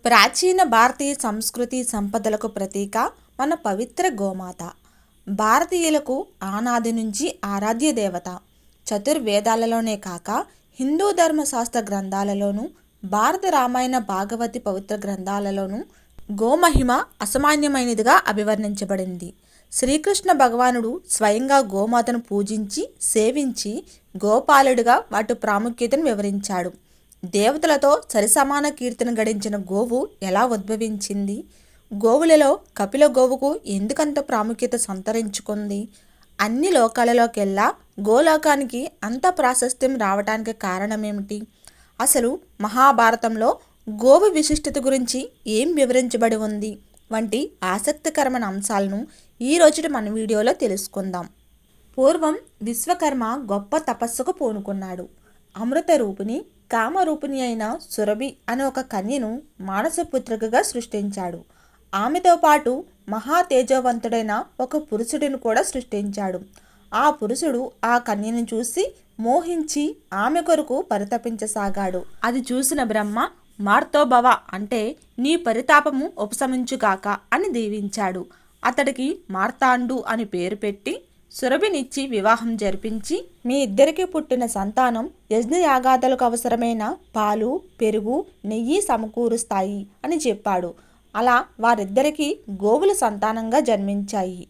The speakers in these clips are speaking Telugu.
ప్రాచీన భారతీయ సంస్కృతి సంపదలకు ప్రతీక మన పవిత్ర గోమాత. భారతీయులకు ఆనాది నుంచి ఆరాధ్య దేవత. చతుర్వేదాలలోనే కాక హిందూ ధర్మశాస్త్ర గ్రంథాలలోనూ, భారత రామాయణ భాగవతి పవిత్ర గ్రంథాలలోనూ గోమహిమ అసామాన్యమైనదిగా అభివర్ణించబడింది. శ్రీకృష్ణ భగవానుడు స్వయంగా గోమాతను పూజించి సేవించి గోపాలుడిగా వాటి ప్రాముఖ్యతను వివరించాడు. దేవతలతో సరిసమాన కీర్తిని గడించిన గోవు ఎలా ఉద్భవించింది? గోవులలో కపిల గోవుకు ఎందుకంత ప్రాముఖ్యత సంతరించుకుంది? అన్ని లోకాలలోకెల్లా గోలోకానికి అంత ప్రాశస్త్యం రావడానికి కారణమేమిటి? అసలు మహాభారతంలో గోవు విశిష్టత గురించి ఏం వివరించబడి ఉంది వంటి ఆసక్తికరమైన అంశాలను ఈరోజు మన వీడియోలో తెలుసుకుందాం. పూర్వం విశ్వకర్మ గొప్ప తపస్సుకు పూనుకున్నాడు. అమృత రూపిణి, కామరూపిణి అయిన సురభి అనే ఒక కన్యను మానసపుత్రికగా సృష్టించాడు. ఆమెతో పాటు మహా తేజవంతుడైన ఒక పురుషుడిని కూడా సృష్టించాడు. ఆ పురుషుడు ఆ కన్యను చూసి మోహించి ఆమె కొరకు పరితపించసాగాడు. అది చూసిన బ్రహ్మ మార్తోభవ అంటే నీ పరితాపము ఉపశమించుగాక అని దీవించాడు. అతడికి మార్తాండు అని పేరు పెట్టి సురభినిచ్చి వివాహం జరిపించి, మీ ఇద్దరికి పుట్టిన సంతానం యజ్ఞయాగాదులకు అవసరమైన పాలు, పెరుగు, నెయ్యి సమకూరుస్తాయి అని చెప్పాడు. అలా వారిద్దరికీ గోవుల సంతానంగా జన్మించాయి.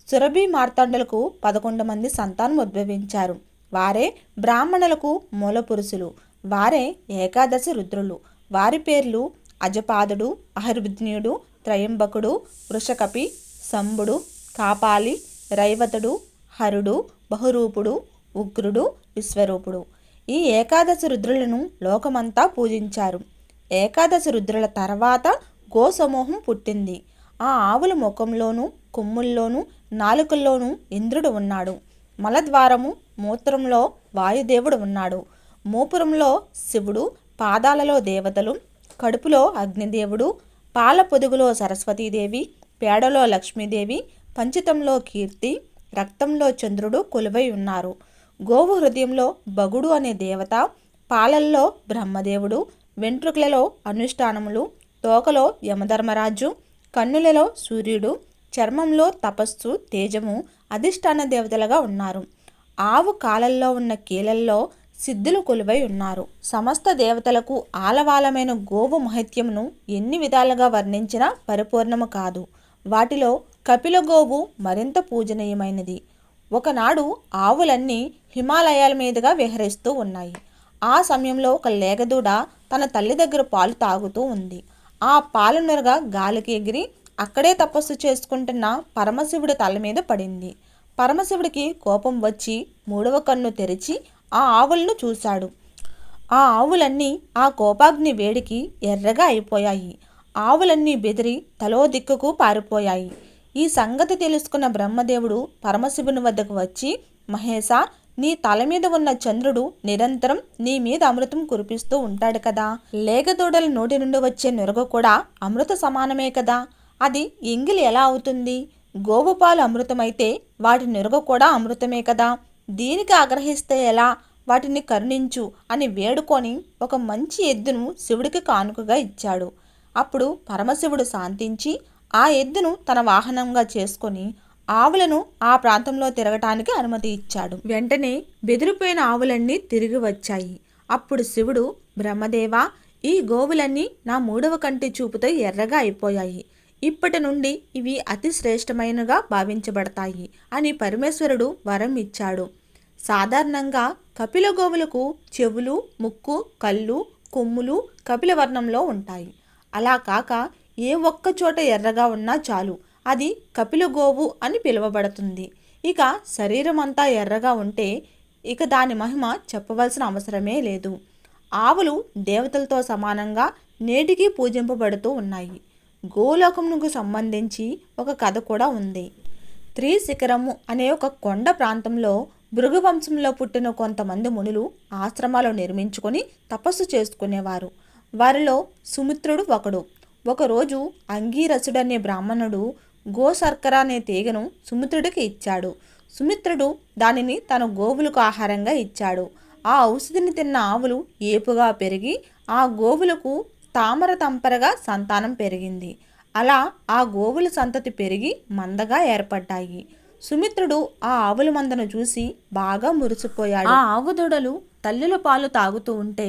సురభి మార్తాండులకు 11 మంది సంతానం ఉద్భవించారు. వారే బ్రాహ్మణులకు మూల పురుషులు. వారే ఏకాదశి రుద్రులు. వారి పేర్లు అజపాదుడు, అహర్విజ్ఞుడు, త్రయంబకుడు, వృషకపి, శంభుడు, కాపాలి, రైవతుడు, హరుడు, బహురూపుడు, ఉగ్రుడు, విశ్వరూపుడు. ఈ ఏకాదశి రుద్రులను లోకమంతా పూజించారు. ఏకాదశి రుద్రుల తర్వాత గోసమూహం పుట్టింది. ఆ ఆవుల ముఖంలోనూ, కొమ్ముల్లోనూ, నాలుకల్లోనూ ఇంద్రుడు ఉన్నాడు. మలద్వారము, మూత్రంలో వాయుదేవుడు ఉన్నాడు. మూపురంలో శివుడు, పాదాలలో దేవతలు, కడుపులో అగ్నిదేవుడు, పాల పొదుగులో సరస్వతీదేవి, పేడలో లక్ష్మీదేవి, పంచితంలో కీర్తి, రక్తంలో చంద్రుడు కొలువై ఉన్నారు. గోవు హృదయంలో భగుడు అనే దేవత, పాలల్లో బ్రహ్మదేవుడు, వెంట్రుకలలో అనుష్ఠానములు, తోకలో యమధర్మరాజు, కన్నులలో సూర్యుడు, చర్మంలో తపస్సు, తేజము అధిష్టాన దేవతలుగా ఉన్నారు. ఆవు కాలల్లో ఉన్న కీలల్లో సిద్ధులు కొలువై ఉన్నారు. సమస్త దేవతలకు ఆలవాలమైన గోవు మహత్యమును ఎన్ని విధాలుగా వర్ణించినా పరిపూర్ణము కాదు. వాటిలో కపిల గోవు మరింత పూజనీయమైనది. ఒకనాడు ఆవులన్నీ హిమాలయాల మీదుగా విహరిస్తూ ఉన్నాయి. ఆ సమయంలో ఒక లేగదూడ తన తల్లి దగ్గర పాలు తాగుతూ ఉంది. ఆ పాలు నురగ గాలికి ఎగిరి అక్కడే తపస్సు చేసుకుంటున్న పరమశివుడి తల మీద పడింది. పరమశివుడికి కోపం వచ్చి 3వ కన్ను తెరిచి ఆ ఆవులను చూశాడు. ఆ ఆవులన్నీ ఆ కోపాగ్ని వేడికి ఎర్రగా అయిపోయాయి. ఆవులన్నీ బెదిరి తలో దిక్కుకు పారిపోయాయి. ఈ సంగతి తెలుసుకున్న బ్రహ్మదేవుడు పరమశివుని వద్దకు వచ్చి, మహేశ, నీ తల మీద ఉన్న చంద్రుడు నిరంతరం నీ మీద అమృతం కురిపిస్తూ ఉంటాడు కదా. లేగదూడల నోటి నుండి వచ్చే నురగ కూడా అమృత సమానమే కదా. అది ఎంగిలి ఎలా అవుతుంది? గోవు పాలు అమృతమైతే వాటి నురగ కూడా అమృతమే కదా. దీనికి ఆగ్రహిస్తే ఎలా? వాటిని కరుణించు అని వేడుకొని ఒక మంచి ఎద్దును శివుడికి కానుకగా ఇచ్చాడు. అప్పుడు పరమశివుడు శాంతించి ఆ ఎద్దును తన వాహనంగా చేసుకొని ఆవులను ఆ ప్రాంతంలో తిరగటానికి అనుమతి ఇచ్చాడు. వెంటనే బెదిరిపోయిన ఆవులన్నీ తిరిగి వచ్చాయి. అప్పుడు శివుడు, బ్రహ్మదేవ, ఈ గోవులన్నీ నా 3వ కంటి చూపుతో ఎర్రగా అయిపోయాయి. ఇప్పటి నుండి ఇవి అతి శ్రేష్టమైనగా భావించబడతాయి అని పరమేశ్వరుడు వరం ఇచ్చాడు. సాధారణంగా కపిల గోవులకు చెవులు, ముక్కు, కళ్ళు, కొమ్ములు కపిలవర్ణంలో ఉంటాయి. అలా కాక ఏ ఒక్క చోట ఎర్రగా ఉన్నా చాలు, అది కపిల గోవు అని పిలువబడుతుంది. ఇక శరీరం అంతా ఎర్రగా ఉంటే ఇక దాని మహిమ చెప్పవలసిన అవసరమే లేదు. ఆవులు దేవతలతో సమానంగా నేటికి పూజింపబడుతూ ఉన్నాయి. గోలోకమునకు సంబంధించి ఒక కథ కూడా ఉంది. త్రిశిఖరము అనే ఒక కొండ ప్రాంతంలో భృగువంశంలో పుట్టిన కొంతమంది మునులు ఆశ్రమాలు నిర్మించుకొని తపస్సు చేసుకునేవారు. వారిలో సుమిత్రుడు ఒకడు. ఒకరోజు అంగీరసుడనే బ్రాహ్మణుడు గోశర్కర అనే తీగను సుమిత్రుడికి ఇచ్చాడు. సుమిత్రుడు దానిని తన గోవులకు ఆహారంగా ఇచ్చాడు. ఆ ఔషధిని తిన్న ఆవులు ఏపుగా పెరిగి ఆ గోవులకు తామర తంపరగా సంతానం పెరిగింది. అలా ఆ గోవుల సంతతి పెరిగి మందగా ఏర్పడ్డాయి. సుమిత్రుడు ఆ ఆవుల మందను చూసి బాగా మురిసిపోయాడు. ఆ ఆవు దూడలు తల్లుల పాలు తాగుతూ ఉంటే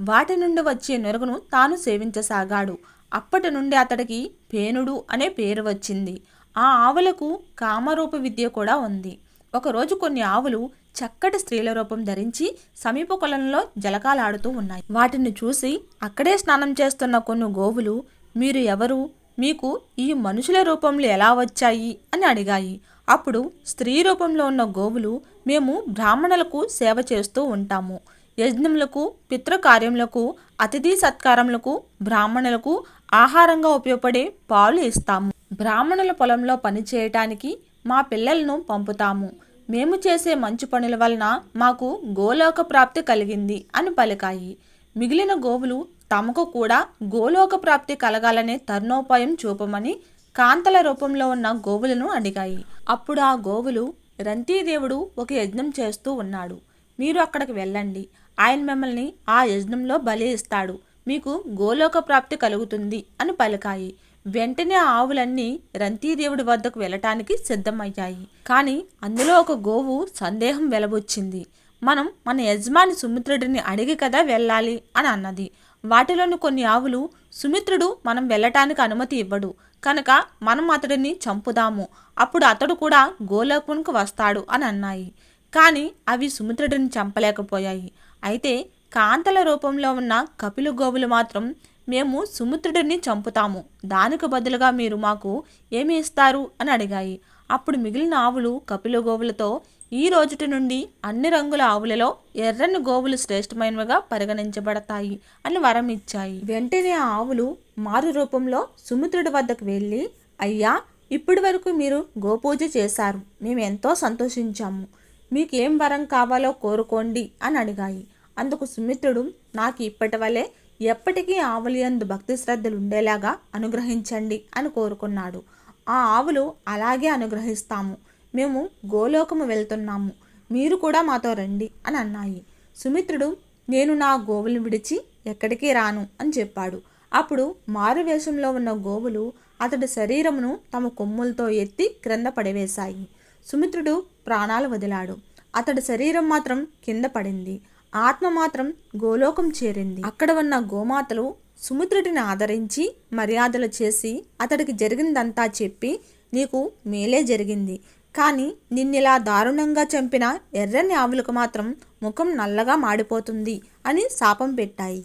వాటి నుండి వచ్చే నురగను తాను సేవించసాగాడు. అప్పటి నుండి అతడికి పేనుడు అనే పేరు వచ్చింది. ఆ ఆవులకు కామరూప విద్య కూడా ఉంది. ఒకరోజు కొన్ని ఆవులు చక్కటి స్త్రీల రూపం ధరించి సమీప కొలంలో జలకాలాడుతూ ఉన్నాయి. వాటిని చూసి అక్కడే స్నానం చేస్తున్న కొన్ని గోవులు, మీరు ఎవరు, మీకు ఈ మనుషుల రూపంలో ఎలా వచ్చాయి అని అడిగాయి. అప్పుడు స్త్రీ రూపంలో ఉన్న గోవులు, మేము బ్రాహ్మణులకు సేవ చేస్తూ ఉంటాము. యజ్ఞములకు, పితృకార్యములకు, అతిథి సత్కారములకు బ్రాహ్మణులకు ఆహారంగా ఉపయోగపడే పాలు ఇస్తాము. బ్రాహ్మణుల పొలంలో పని చేయటానికి మా పిల్లలను పంపుతాము. మేము చేసే మంచి పనుల వలన మాకు గోలోక ప్రాప్తి కలిగింది అని పలికాయి. మిగిలిన గోవులు తమకు కూడా గోలోక ప్రాప్తి కలగాలనే తరుణోపాయం చూపమని కాంతల రూపంలో ఉన్న గోవులను అడిగాయి. అప్పుడు ఆ గోవులు, రంతీదేవుడు ఒక యజ్ఞం చేస్తూ ఉన్నాడు, మీరు అక్కడికి వెళ్ళండి. ఆయన మిమ్మల్ని ఆ యజ్ఞంలో బలి ఇస్తాడు. మీకు గోలోక ప్రాప్తి కలుగుతుంది అని పలికాయి. వెంటనే ఆ ఆవులన్నీ రంతీదేవుడి వద్దకు వెళ్ళటానికి సిద్ధమయ్యాయి. కానీ అందులో ఒక గోవు సందేహం వెలబుచ్చింది. మనం మన యజమాని సుమిత్రుడిని అడిగి కదా వెళ్ళాలి అని అన్నది. వాటిలోని కొన్ని ఆవులు, సుమిత్రుడు మనం వెళ్ళటానికి అనుమతి ఇవ్వడు కనుక మనం అతడిని చంపుదాము, అప్పుడు అతడు కూడా గోలోకంకు వస్తాడు అని అన్నాయి. కానీ అవి సుమిత్రుడిని చంపలేకపోయాయి. అయితే కాంతల రూపంలో ఉన్న కపిల గోవులు మాత్రం, మేము సుమిత్రుడిని చంపుతాము, దానికి బదులుగా మీరు మాకు ఏమి ఇస్తారు అని అడిగాయి. అప్పుడు మిగిలిన ఆవులు కపిల గోవులతో, ఈ రోజుటి నుండి అన్ని రంగుల ఆవులలో ఎర్రని గోవులు శ్రేష్టమైనవిగా పరిగణించబడతాయి అని వరం ఇచ్చాయి. వెంటనే ఆ ఆవులు మారు రూపంలో సుమిత్రుడి వద్దకు వెళ్ళి, అయ్యా, ఇప్పటి వరకు మీరు గోపూజ చేశారు, మేము ఎంతో సంతోషించాము. మీకు ఏం వరం కావాలో కోరుకోండి అని అడిగాయి. అందుకు సుమిత్రుడు, నాకు ఇప్పటి వలె ఎప్పటికీ ఆవుల యందు భక్తి శ్రద్ధలు ఉండేలాగా అనుగ్రహించండి అని కోరుకున్నాడు. ఆ ఆవులు, అలాగే అనుగ్రహిస్తాము, మేము గోలోకము వెళ్తున్నాము, మీరు కూడా మాతో రండి అని అన్నాయి. సుమిత్రుడు, నేను నా గోవులను విడిచి ఎక్కడికి రాను అని చెప్పాడు. అప్పుడు మారువేషంలో ఉన్న గోవులు అతడి శరీరమును తమ కొమ్ములతో ఎత్తి క్రింద పడివేశాయి. సుమిత్రుడు ప్రాణాలు వదిలాడు. అతడి శరీరం మాత్రం కింద పడింది. ఆత్మ మాత్రం గోలోకం చేరింది. అక్కడ ఉన్న గోమాతలు సుమిత్రుడిని ఆదరించి మర్యాదలు చేసి అతడికి జరిగిందంతా చెప్పి, నీకు మేలే జరిగింది, కానీ నిన్నిలా దారుణంగా చంపిన ఎర్రని ఆవులకు మాత్రం ముఖం నల్లగా మాడిపోతుంది అని శాపం పెట్టాయి.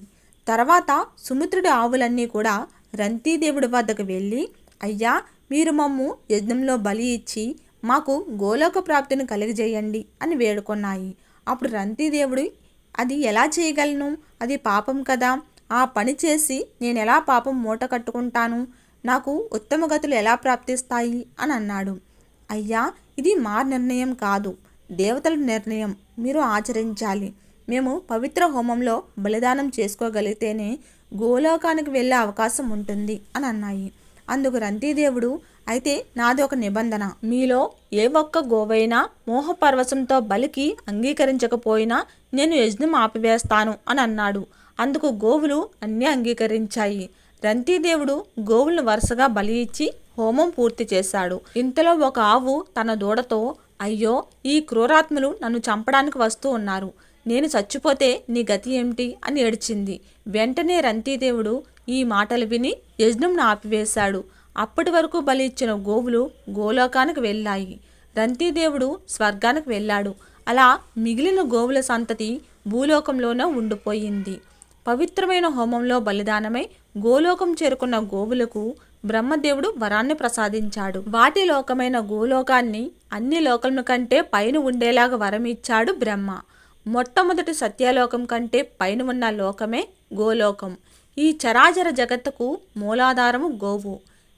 తర్వాత సుమిత్రుడి ఆవులన్నీ కూడా రంతీదేవుడి వద్దకు వెళ్ళి, అయ్యా, మీరు మమ్ము యజ్ఞంలో బలి ఇచ్చి మాకు గోలోక ప్రాప్తిని కలిగజేయండి అని వేడుకొన్నాయి. అప్పుడు రంతీదేవుడు, అది ఎలా చేయగలను, అది పాపం కదా, ఆ పని చేసి నేను ఎలా పాపం మూట కట్టుకుంటాను, నాకు ఉత్తమ గతులు ఎలా ప్రాప్తిస్తాయి అని అన్నాడు. అయ్యా, ఇది మా నిర్ణయం కాదు, దేవతల నిర్ణయం, మీరు ఆచరించాలి. మేము పవిత్ర హోమంలో బలిదానం చేసుకోగలిగితేనే గోలోకానికి వెళ్ళే అవకాశం ఉంటుంది అని అన్నాయి. అందుకు రంతీదేవుడు, అయితే నాది ఒక నిబంధన, మీలో ఏ ఒక్క గోవైనా మోహపరవశంతో బలికి అంగీకరించకపోయినా నేను యజ్ఞం ఆపివేస్తాను అని అన్నాడు. అందుకు గోవులు అన్నీ అంగీకరించాయి. రంతీదేవుడు గోవులను వరుసగా బలి ఇచ్చి హోమం పూర్తి చేశాడు. ఇంతలో ఒక ఆవు తన దూడతో, అయ్యో, ఈ క్రూరాత్ములు నన్ను చంపడానికి వస్తూ ఉన్నారు, నేను చచ్చిపోతే నీ గతి ఏమిటి అని ఏడ్చింది. వెంటనే రంతీదేవుడు ఈ మాటలు విని యజ్ఞంను ఆపివేశాడు. అప్పటి వరకు బలి ఇచ్చిన గోవులు గోలోకానికి వెళ్ళాయి. రంతీదేవుడు స్వర్గానికి వెళ్ళాడు. అలా మిగిలిన గోవుల సంతతి భూలోకంలోనే ఉండిపోయింది. పవిత్రమైన హోమంలో బలిదానమై గోలోకం చేరుకున్న గోవులకు బ్రహ్మదేవుడు వరాన్ని ప్రసాదించాడు. వాటి లోకమైన గోలోకాన్ని అన్ని లోకముల కంటే పైన ఉండేలాగా వరం ఇచ్చాడు బ్రహ్మ. మొట్టమొదటి సత్యలోకం కంటే పైన ఉన్న లోకమే గోలోకం. ఈ చరాచర జగత్తుకు మూలాధారము గోవు.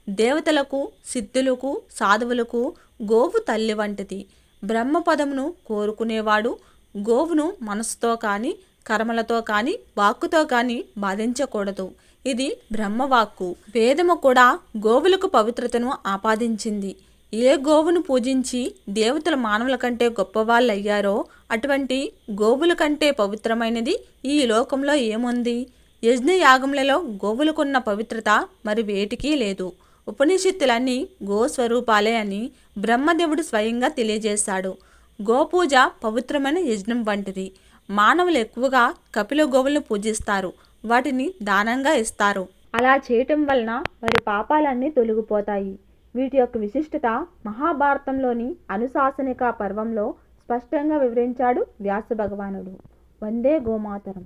దేవతలకు, సిద్ధులకు, సాధువులకు గోవు తల్లి వంటిది. బ్రహ్మపదమును కోరుకునేవాడు గోవును మనసుతో కానీ, కర్మలతో కానీ, వాక్కుతో కానీ బాధించకూడదు. ఇది బ్రహ్మవాక్కు. వేదము కూడా గోవులకు పవిత్రతను ఆపాదించింది. ఏ గోవును పూజించి దేవతలు మానవుల కంటే గొప్పవాళ్ళయ్యారో అటువంటి గోవుల కంటే పవిత్రమైనది ఈ లోకంలో ఏముంది? యజ్ఞయాగములలో గోవులకున్న పవిత్రత మరి వేటికీ లేదు. ఉపనిషత్తులన్నీ గోస్వరూపాలే అని బ్రహ్మదేవుడు స్వయంగా తెలియజేశాడు. గోపూజ పవిత్రమైన యజ్ఞం వంటిది. మానవులు ఎక్కువగా కపిల గోవులను పూజిస్తారు, వాటిని దానంగా ఇస్తారు. అలా చేయటం వలన వారి పాపాలన్నీ తొలగిపోతాయి. వీటి యొక్క విశిష్టత మహాభారతంలోని అనుశాసనిక పర్వంలో స్పష్టంగా వివరించాడు వ్యాస భగవానుడు. వందే గోమాతరం.